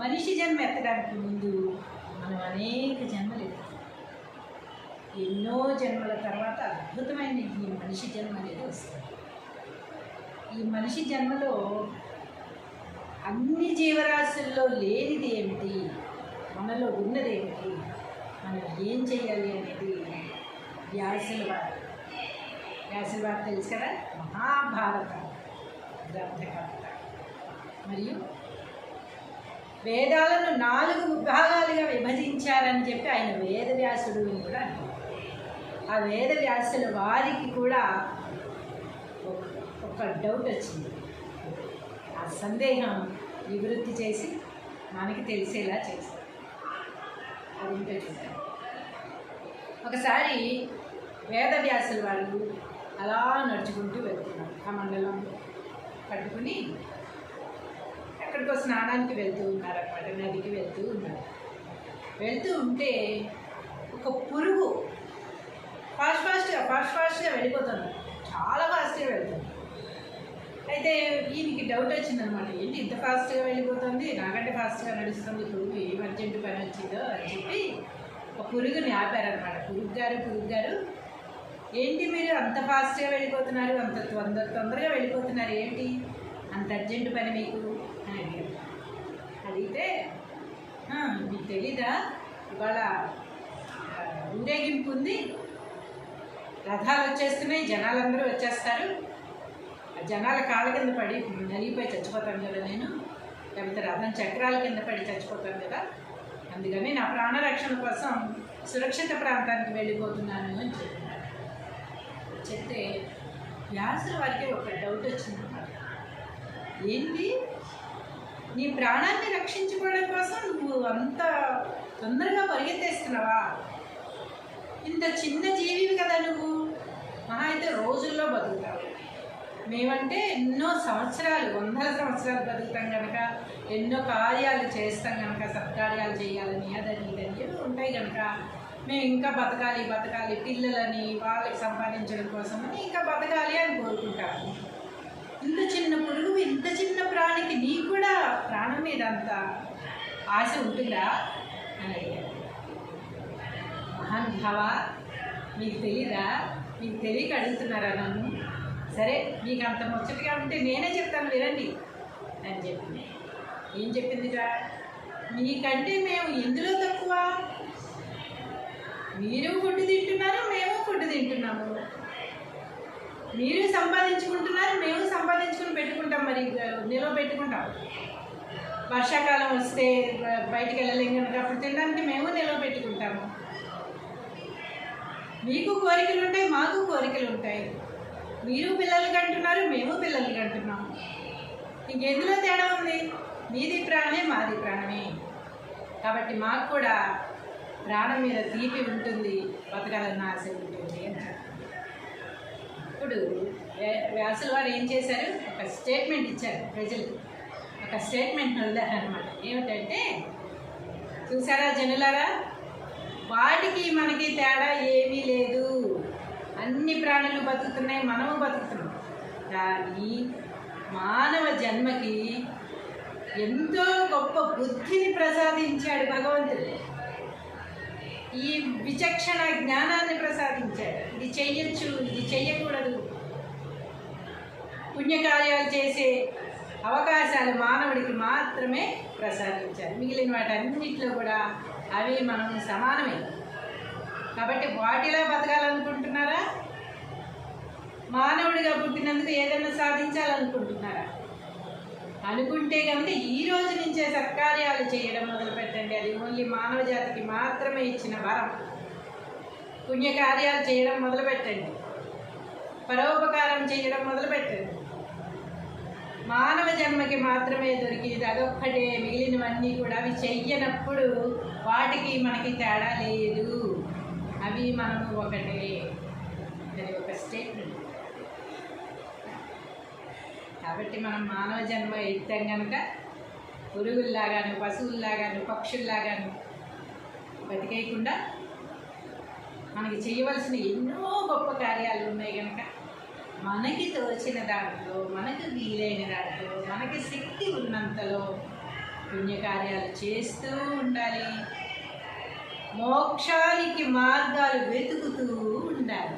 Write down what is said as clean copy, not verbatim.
మనిషి జన్మ ఎత్తడానికి ముందు మనం అనేక జన్మలు ఎత్తాం. ఎన్నో జన్మల తర్వాత అద్భుతమైన ఈ మనిషి జన్మ అనేది వస్తుంది. ఈ మనిషి జన్మలో అన్ని జీవరాశుల్లో లేనిది ఏమిటి, మనలో ఉన్నది ఏమిటి, మనం ఏం చేయాలి అనేది వ్యాసుల వారు తెలుసు కదా, మహాభారత గ్రంథకర్త. మరియు వేదాలను 4 విభాగాలుగా విభజించారని చెప్పి ఆయన వేదవ్యాసుడు అని కూడా అంటారు. ఆ వేదవ్యాసుల వారికి కూడా ఒక డౌట్ వచ్చింది. ఆ సందేహం నివృత్తి చేసి మనకి తెలిసేలా చేస్తారు. అది ఇంకా చూద్దాం. ఒకసారి వేదవ్యాసుల వాళ్ళు అలా నడుచుకుంటూ వెళ్తున్నారు. ఆ మండలం పట్టుకుని ఎక్కడికో స్నానానికి వెళ్తూ ఉన్నారన్నమాట. నదికి వెళ్తూ ఉన్నారు. వెళ్తూ ఉంటే ఒక పురుగు ఫాస్ట్గా వెళ్ళిపోతుంది. చాలా ఫాస్ట్గా వెళ్తుంది. అయితే ఈయనకి డౌట్ వచ్చిందనమాట. ఏంటి ఇంత ఫాస్ట్గా వెళ్ళిపోతుంది, నాకంటే ఫాస్ట్గా నడుస్తుంది పురుగు, ఏం అర్జెంటు పని వచ్చిందో అని చెప్పి ఒక పురుగుని ఆపారనమాట. పురుగు గారు ఏంటి మీరు అంత ఫాస్ట్గా వెళ్ళిపోతున్నారు, అంత తొందరగా వెళ్ళిపోతున్నారు, ఏంటి అంత అర్జెంటు పని మీకు అని అడిగారు. అడిగితే మీకు తెలీదా, ఇవాళ ఊరేగింపు ఉంది, రథాలు వచ్చేస్తున్నాయి, జనాలందరూ వచ్చేస్తారు, జనాల కాళ్ళ కింద పడి నలిగిపోయి చచ్చిపోతాను కదా నేను, లేకపోతే రథం చక్రాల కింద పడి చచ్చిపోతాను కదా, అందుకని నా ప్రాణరక్షణ కోసం సురక్షిత ప్రాంతానికి వెళ్ళిపోతున్నాను అని చెప్పినారు. చెప్తే వ్యాసుల వారికి ఒక డౌట్ వచ్చిందన్నమాట. ఏంటి, నీ ప్రాణాన్ని రక్షించుకోవడం కోసం నువ్వు అంత తొందరగా పరిగెత్తేస్తున్నావా? ఇంత చిన్న జీవివి కదా నువ్వు, మహా అయితే రోజుల్లో బతుకుతావు. మేమంటే ఎన్నో సంవత్సరాలు, 100 సంవత్సరాలు బతుకుతాం కనుక, ఎన్నో కార్యాలు చేస్తాం కనుక, సత్కార్యాలు చేయాలని అదని ఇదని ఉంటాయి కనుక మేము ఇంకా బతకాలి పిల్లలని వాళ్ళకి సంపాదించడం కోసమని ఇంకా బతకాలి అని కోరుకుంటాము. ఇంత చిన్న పురుగు, ఇంత చిన్న ప్రాణికి నీకు కూడా ప్రాణం మీద అంత ఆశ ఉంటుందా అని అడిగారు. మహానుభావ, మీకు తెలీదా, మీకు తెలియక అడుగుతున్నారా నన్ను? సరే మీకు అంత ముచ్చటగా ఉంటే నేనే చెప్తాను వినండి అని చెప్పింది. ఏం చెప్పిందిరా? మీకంటే మేము ఎందులో తక్కువ? మీరు ఫుడ్ తింటున్నారు, మేము ఫుడ్ తింటున్నాము. మీరు సంపాదించుకుంటున్నారు, మేము సంపాదించుకుని పెట్టుకుంటాం, మరి నిల్వ పెట్టుకుంటాం. వర్షాకాలం వస్తే బయటికి వెళ్ళలేం కనుక అప్పుడు తినడానికి మేము నిల్వ పెట్టుకుంటాము. మీకు కోరికలు ఉంటాయి, మాకు కోరికలు ఉంటాయి. మీరు పిల్లలు కంటున్నారు, మేము పిల్లలు కంటున్నాము. ఇంకెందులో తేడా ఉంది? మీది ప్రాణమే, మాది ప్రాణమే. కాబట్టి మాకు కూడా ప్రాణం మీద తీపి ఉంటుంది, బతకాలన్న ఆశ ఉంటుంది అని. ఇప్పుడు వ్యాసుల వారు ఏం చేశారు? ఒక స్టేట్మెంట్ ఇచ్చారు ప్రజలకు. ఒక స్టేట్మెంట్ వదిలారనమాట. ఏమిటంటే, చూసారా జనులారా, వాటికి మనకి తేడా ఏమీ లేదు, అన్ని ప్రాణులు బతుకుతున్నాయి, మనము బతుకుతున్నాం. కానీ మానవ జన్మకి ఎంతో గొప్ప బుద్ధిని ప్రసాదించాడు భగవంతుడు. ఈ విచక్షణ జ్ఞానాన్ని ప్రసాదించాడు. ఇది చెయ్యొచ్చు, ఇది చెయ్యకూడదు, పుణ్యకార్యాలు చేసే అవకాశాలు మానవుడికి మాత్రమే ప్రసాదించారు. మిగిలిన వాటన్నిటిలో కూడా అవి మనం సమానమే. కాబట్టి వాటిలా బతకాలనుకుంటున్నారా? మానవుడిగా పుట్టినందుకు ఏదైనా సాధించాలనుకుంటున్నారా? అనుకుంటే కనుక ఈ రోజు నుంచే సత్కార్యాలు చేయడం మొదలుపెట్టండి. అది ఓన్లీ మానవ జాతికి మాత్రమే ఇచ్చిన వరం. పుణ్యకార్యాలు చేయడం మొదలుపెట్టండి, పరోపకారం చేయడం మొదలుపెట్టండి. మానవ జన్మకి మాత్రమే దొరికింది అదొక్కటే. మిగిలినవన్నీ కూడా అవి చెయ్యనప్పుడు వాటికి మనకి తేడా లేదు, అవి మనము ఒకటే. అది ఒక స్టేట్మెంట్. కాబట్టి మనం మానవ జన్మ ఎత్తాం కనుక పురుగుల్లాగాను, పశువుల్లాగాను, పక్షుల్లాగాను బతికేయకుండా మనకి చేయవలసిన ఎన్నో గొప్ప కార్యాలు ఉన్నాయి కనుక మనకి తోచిన దాంట్లో, మనకు వీలైన దాంట్లో, మనకి శక్తి ఉన్నంతలో పుణ్యకార్యాలు చేస్తూ ఉండాలి, మోక్షానికి మార్గాలు వెతుకుతూ ఉండాలి.